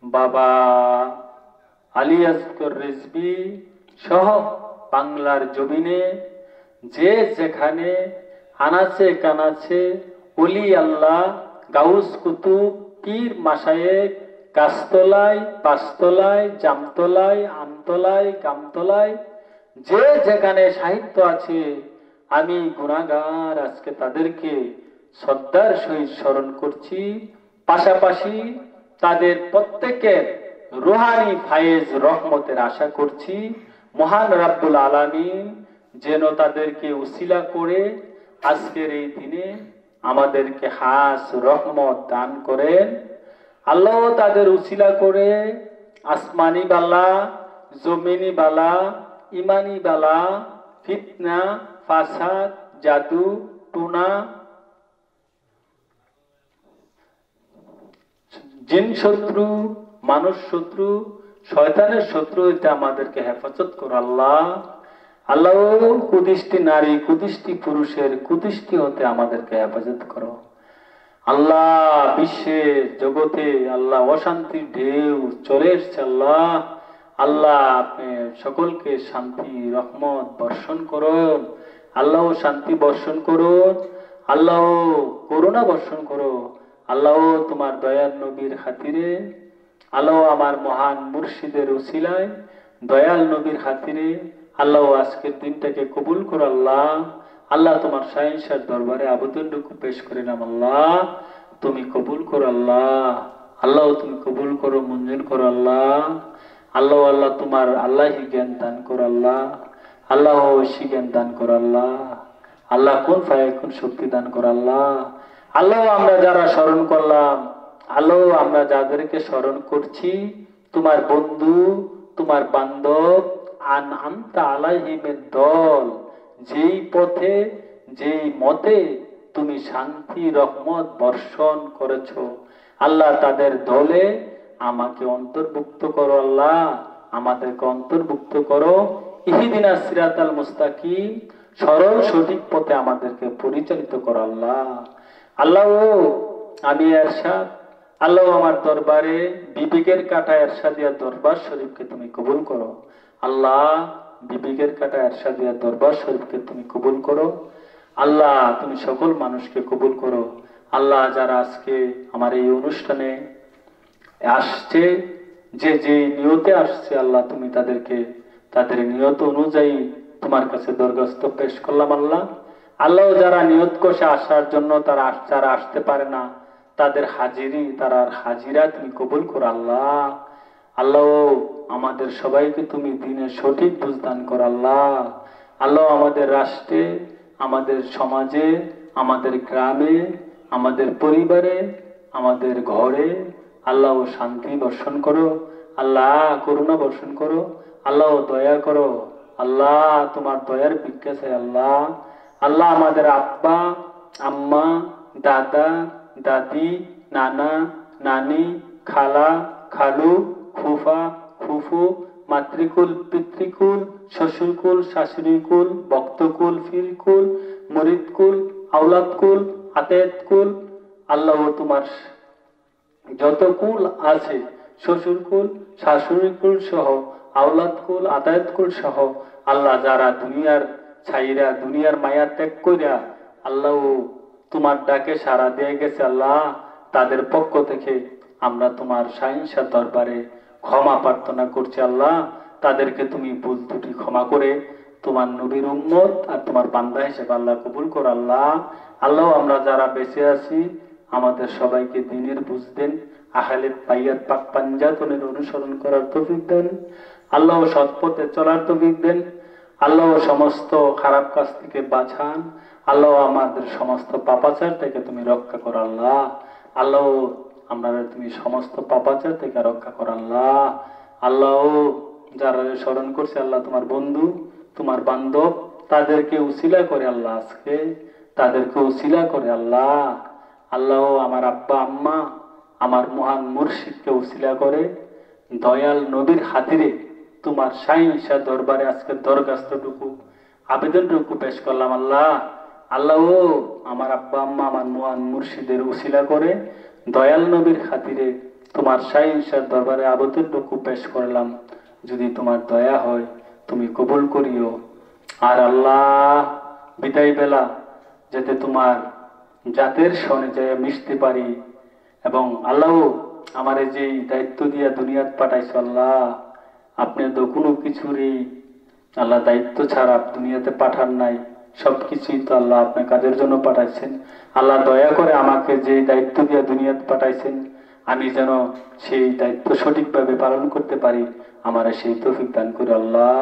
বাবা আলী আসগর রিজভী সহ বাংলার জমিনে যে যেখানে আনাচে কানাচে ওলি আল্লাহ গাউস কুতুব পীর মাশায়েখ গাছতলায়, পাঁচতলায়, জামতলায়, আমতলায়, গামতলায় যে যেখানে সাহিত্য আছে, আমি গুনাহগার আজকে তাদেরকে শ্রদ্ধার সহিত স্মরণ করছি। পাশাপাশি তাদের প্রত্যেকের রুহানি ফায়েজ রহমতের আশা করছি। মহান রাব্বুল আলামিন যেন তাদেরকে উসিলা করে আজকের এই দিনে আমাদেরকে খাস রহমত দান করেন। আল্লাহ তাদের উসিলা করে আসমানি বালা, জমিনি বালা, ইমানি বালা, ফিতনা, ফাসাদ, জাদু, টুনা, জিন শত্রু, মানুষ শত্রু, শয়তানের শত্রু হইতে আমাদেরকে হেফাজত করো আল্লাহ। আল্লাহ কুদৃষ্টি নারী, কুদৃষ্টি পুরুষের কুদৃষ্টি হতে আমাদেরকে হেফাজত করো আল্লাহ। বিশ্বের জগতে আল্লাহ অশান্তির ঢেউ চলে এসছে আল্লাহ। আল্লাহ আপনি সকলকে শান্তি রহমত বর্ষণ করুন আল্লাহ, শান্তি বর্ষণ করুন আল্লাহ, করুণা বর্ষণ করো আল্লাহ। তোমার দয়ার নবীর খাতিরে আল্লাহ, আমার মহান মুর্শিদের উসিলায় দয়াল নবীর খাতিরে আল্লাহ আজকের দিনটাকে কবুল করো আল্লাহ। আল্লাহ তোমার শাহিনশার দরবারে আবেদনটুকু পেশ করিলাম আল্লাহ, তুমি কবুল করো আল্লাহ। আল্লাহ তুমি কবুল করো, মঞ্জুর করো আল্লাহ। আল্লাহ আল্লাহ তোমার আল্লাহি জ্ঞান দান করো আল্লাহ। আল্লাহ ঐশী জ্ঞান দান করো আল্লাহ। আল্লাহ কোন ফায়াকুন শক্তি দান করো আল্লাহ। আল্লাহ আমরা যারা স্মরণ করলাম, আল্লাহ আমরা যাদেরকে স্মরণ করছি, তোমার বন্ধু, তোমার বান্ধব, আনআমতা আলাইহিমের দল, যেই পথে যেই মতে তুমি শান্তি রহমত বর্ষণ করেছো। আল্লাহ তাদের দলে আমাকে অন্তর্ভুক্ত করো, আল্লাহ আমাদেরকে অন্তর্ভুক্ত করো। ইহদিনাস সিরাতাল মুস্তাকিম, সরল সঠিক পথে আমাদেরকে পরিচালিত করো আল্লাহ। আল্লাহ আমি এরশাদ, আল্লাহ আমার দরবারে বিবেকের কাঁটা এরশাদিয়া দরবার শরীফকে তুমি কবুল করো আল্লাহ। বিবেকের কাঁটা এরশাদিয়া দরবার শরীফকে তুমি কবুল করো আল্লাহ। তুমি সকল মানুষকে কবুল করো আল্লাহ। যারা আজকে আমার এই অনুষ্ঠানে আসছে, যে যে নিয়তে আসছে আল্লাহ, তুমি তাদেরকে তাদের নিয়ত অনুযায়ী তোমার কাছে দরখাস্ত পেশ করলাম আল্লাহ। আল্লাহ যারা নিয়ত কষে আসার জন্য যারা আসতে পারে না, তাদের হাজিরা তুমি কবুল করো আল্লাহ। আল্লাহ আমাদের সবাইকে তুমি দিনের সঠিক বুঝদান করো আল্লাহ। আল্লাহ আমাদের রাষ্ট্রে, আমাদের সমাজে, আমাদের গ্রামে, আমাদের পরিবারে, আমাদের ঘরে আল্লাহ শান্তি বর্ষণ করো আল্লাহ, করুণা বর্ষণ করো আল্লাহ, দয়া করো আল্লাহ, তোমার দয়ার ভিক্ষা চাই আল্লাহ। আল্লাহ আমাদের আব্বা আম্মা, দাদা দাদি, নানা নানি, খালা খালু, ফুফা ফুফু, মাতৃকুল পিতৃকুল, শ্বশুরকুল শাশুড়িকুল, ভক্তকুল ফিরকুল, মরিদকুল, আওলাদকুল, আতেতকুল আল্লাহ, তোমার যত কুল আছে, শ্বশুরকুল শাশুড়িকুল সহ, আওলাদকুল আতায়াতকুল সহ আল্লাহ, যারা দুনিয়ার ছাইরা দুনিয়ার মায়া ত্যাগ কইরা আল্লাহ তোমার ডাকে সাড়া দিয়ে গেছে আল্লাহ, তাদের পক্ষ থেকে আমরা তোমার শাহিনশাহ দরবারে ক্ষমা প্রার্থনা করছি আল্লাহ। তাদেরকে তুমি ভুল ত্রুটি ক্ষমা করে তোমার নবীর উম্মত আর তোমার বান্দা হিসেবে আল্লাহ কবুল করো আল্লাহ। আল্লাহ আমরা যারা বেঁচে আছি আমাদের সবাইকে দ্বীনের বুঝ দেন, আহলে বাইয়াত পাক পাঞ্জাতনের অনুসরণ করার তৌফিক দেন আল্লাহ, সৎ পথে চলার তৌফিক দেন আল্লাহ, সমস্ত খারাপ কাজ থেকে বাঁচান আল্লাহ, আমাদের সমস্ত পাপাচার থেকে তুমি রক্ষা করো আল্লাহ। আল্লাহ আমরা তুমি সমস্ত পাপাচার থেকে রক্ষা করো আল্লাহ। আল্লাহ যারা স্মরণ করছে আল্লাহ, তোমার বন্ধু তোমার বান্ধব, তাদেরকে উসিলা করে আল্লাহ, আজকে তাদেরকে উসিলা করে আল্লাহ। আল্লাহ আমার আব্বা আম্মা, আমার মহান মুর্শিদকে উসিলা করে দয়াল নবীর হাতিরে তোমার শাহিনশাহ দরবারে আজকে দরখাস্তটুকু আবেদনটুকু পেশ করলাম আল্লাহ। আল্লাহ আমার আব্বা আম্মা, আমার মহান মুর্শিদের উসিলা করে দয়াল নবীর খাতিরে তোমার শাহিনশাহ দরবারে আবেদনটুকু পেশ করলাম। যদি তোমার দয়া হয় তুমি কবুল করিও। আর আল্লাহ বিদায় বেলা যাতে তোমার জাতের সনে যায় মিশতে পারি, এবং আল্লাহ আমার যে দায়িত্ব দিয়া দুনিয়াত পাঠাইছো আল্লাহ, আপনি তো কোনো কিছুরই আল্লাহ দায়িত্ব ছাড়া দুনিয়াতে পাঠান নাই, সবকিছুই তো আল্লাহ আপনি কাজের জন্য পাঠাইছেন। আল্লাহ দয়া করে আমাকে যে দায়িত্ব দিয়া দুনিয়াতে পাঠাইছেন, আমি যেন সেই দায়িত্ব সঠিকভাবে পালন করতে পারি, আমার সেই তৌফিক দান করে আল্লাহ।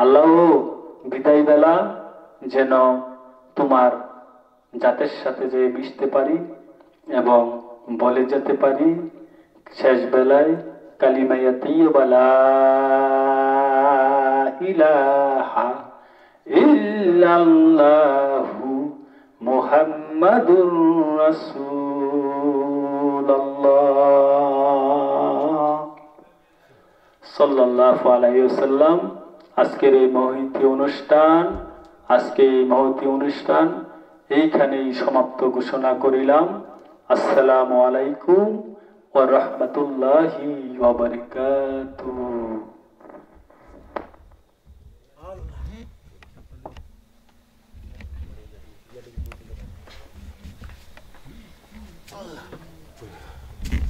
আল্লাহ বিদায় বেলা যেন তোমার জাতের সাথে যে মিশতে পারি এবং বলে যেতে পারি শেষ বেলায় কালিমায়া তাইয়্যিবা লা ইলাহা ইল্লাল্লাহু মুহাম্মাদুর রাসূলুল্লাহ সাল্লাল্লাহু আলাইহি ওয়াসাল্লাম। আজকের এই মহতি অনুষ্ঠান এইখানেই সমাপ্ত ঘোষণা করিলাম। আসসালামু আলাইকুম ওয়া রাহমাতুল্লাহি ওয়া বারাকাতুহু। আল্লাহ